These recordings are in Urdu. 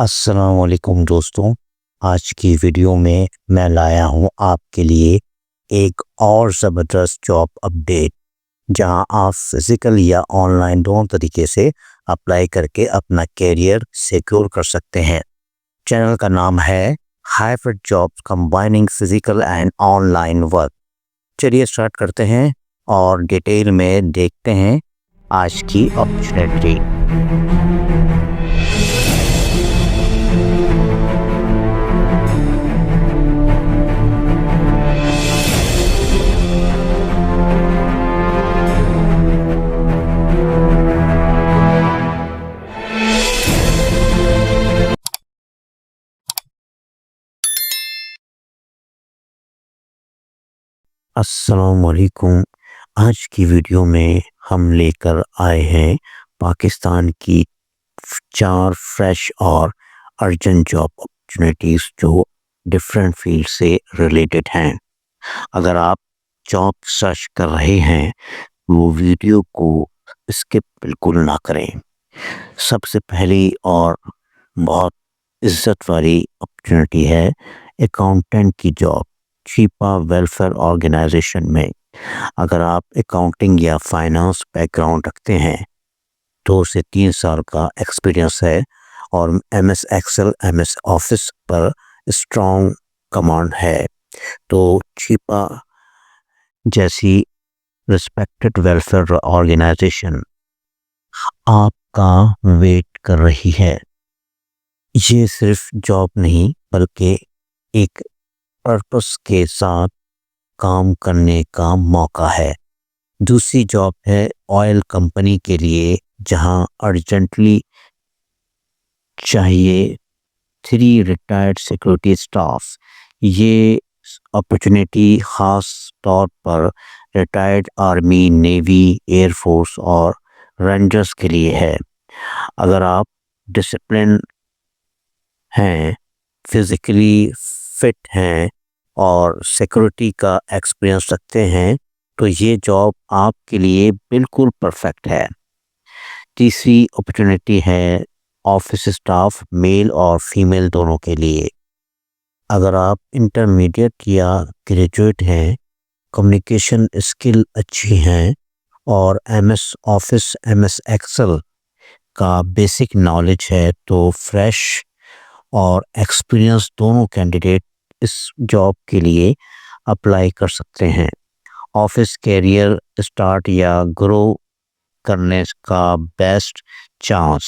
السلام علیکم دوستوں، آج کی ویڈیو میں لایا ہوں آپ کے لیے ایک اور زبردست جاب اپڈیٹ، جہاں آپ فزیکل یا آن لائن دونوں طریقے سے اپلائی کر کے اپنا کیریئر سیکیور کر سکتے ہیں۔ چینل کا نام ہے hybrid jobs combining physical and on line work. چلیے اسٹارٹ کرتے ہیں اور ڈیٹیل میں دیکھتے ہیں آج کی اپرچونیٹی۔ السلام علیکم، آج کی ویڈیو میں ہم لے کر آئے ہیں پاکستان کی 4 فریش اور ارجنٹ جاب اپرچونیٹیز جو ڈفرینٹ فیلڈ سے ریلیٹڈ ہیں۔ اگر آپ جاب سرچ کر رہے ہیں وہ ویڈیو کو اسکپ بالکل نہ کریں۔ سب سے پہلی اور بہت عزت والی اپرچونیٹی ہے اکاؤنٹنٹ کی جاب چیپا ویلفیئر آرگنائزیشن میں۔ اگر آپ اکاؤنٹنگ یا فائنانس بیک گراؤنڈ رکھتے ہیں، 2 سے 3 سال کا ایکسپیرینس ہے اور M S Excel M S Office پر اسٹرانگ کمانڈ ہے، تو چیپا جیسی ریسپیکٹڈ ویلفیئر آرگنائزیشن آپ کا ویٹ کر رہی ہے۔ یہ صرف جاب نہیں بلکہ ایک پرپس کے ساتھ کام کرنے کا موقع ہے۔ دوسری جاب ہے آئل کمپنی کے لیے، جہاں ارجنٹلی چاہیے 3 ریٹائرڈ سیکورٹی سٹاف۔ یہ اپرچونیٹی خاص طور پر retired army, navy, air force اور رینجرز کے لیے ہے۔ اگر آپ ڈسپلن ہیں، فزیکلی فٹ ہیں اور سیکورٹی کا ایکسپیرینس رکھتے ہیں تو یہ جاب آپ کے لیے بالکل پرفیکٹ ہے۔ تیسری اپرچونیٹی ہے آفس اسٹاف، میل اور فیمیل دونوں کے لیے۔ اگر آپ انٹرمیڈیٹ یا گریجویٹ ہیں، کمیونیکیشن اسکل اچھی ہیں اور M S office M S Excel کا بیسک نالج ہے تو فریش اور ایکسپیرینس دونوں کینڈیڈیٹ اس جاب کے لیے اپلائی کر سکتے ہیں۔ آفس کیریئر اسٹارٹ یا گرو کرنے کا بیسٹ چانس۔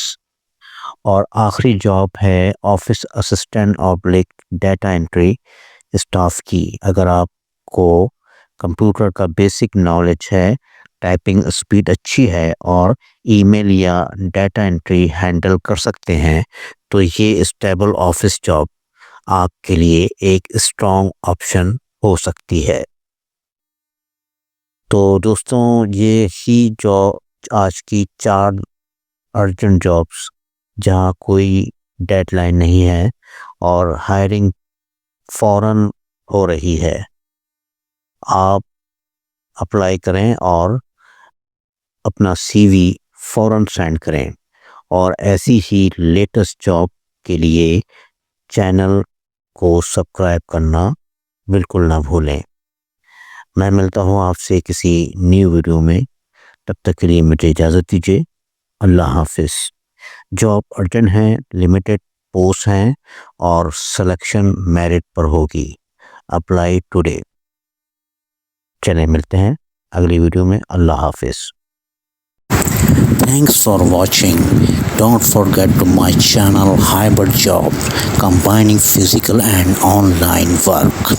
اور آخری جاب ہے آفس اسسٹنٹ اور ڈیٹا انٹری اسٹاف کی۔ اگر آپ کو کمپیوٹر کا بیسک نالج ہے، ٹائپنگ اسپیڈ اچھی ہے اور ای میل یا ڈیٹا انٹری ہینڈل کر سکتے ہیں تو یہ اسٹیبل آفس جاب آپ کے لیے ایک اسٹرانگ آپشن ہو سکتی ہے۔ تو دوستوں، یہ ہی جو آج کی 4 ارجنٹ جابس جہاں کوئی ڈیڈ لائن نہیں ہے اور ہائرنگ فوراً ہو رہی ہے۔ آپ اپلائی کریں اور اپنا سی وی فوراً سینڈ کریں، اور ایسی ہی لیٹسٹ جاب کے لیے چینل کو سبسکرائب کرنا بالکل نہ بھولیں۔ میں ملتا ہوں آپ سے کسی نیو ویڈیو میں، تب تک کے لیے مجھے اجازت دیجیے۔ اللہ حافظ۔ جاب ارجنٹ ہیں، لمیٹڈ پوسٹ ہیں اور سلیکشن میرٹ پر ہوگی۔ Apply today. چلیں ملتے ہیں اگلی ویڈیو میں۔ اللہ حافظ۔ Thanks for watching. Don't forget to my channel Hybrid Job, combining physical and online work.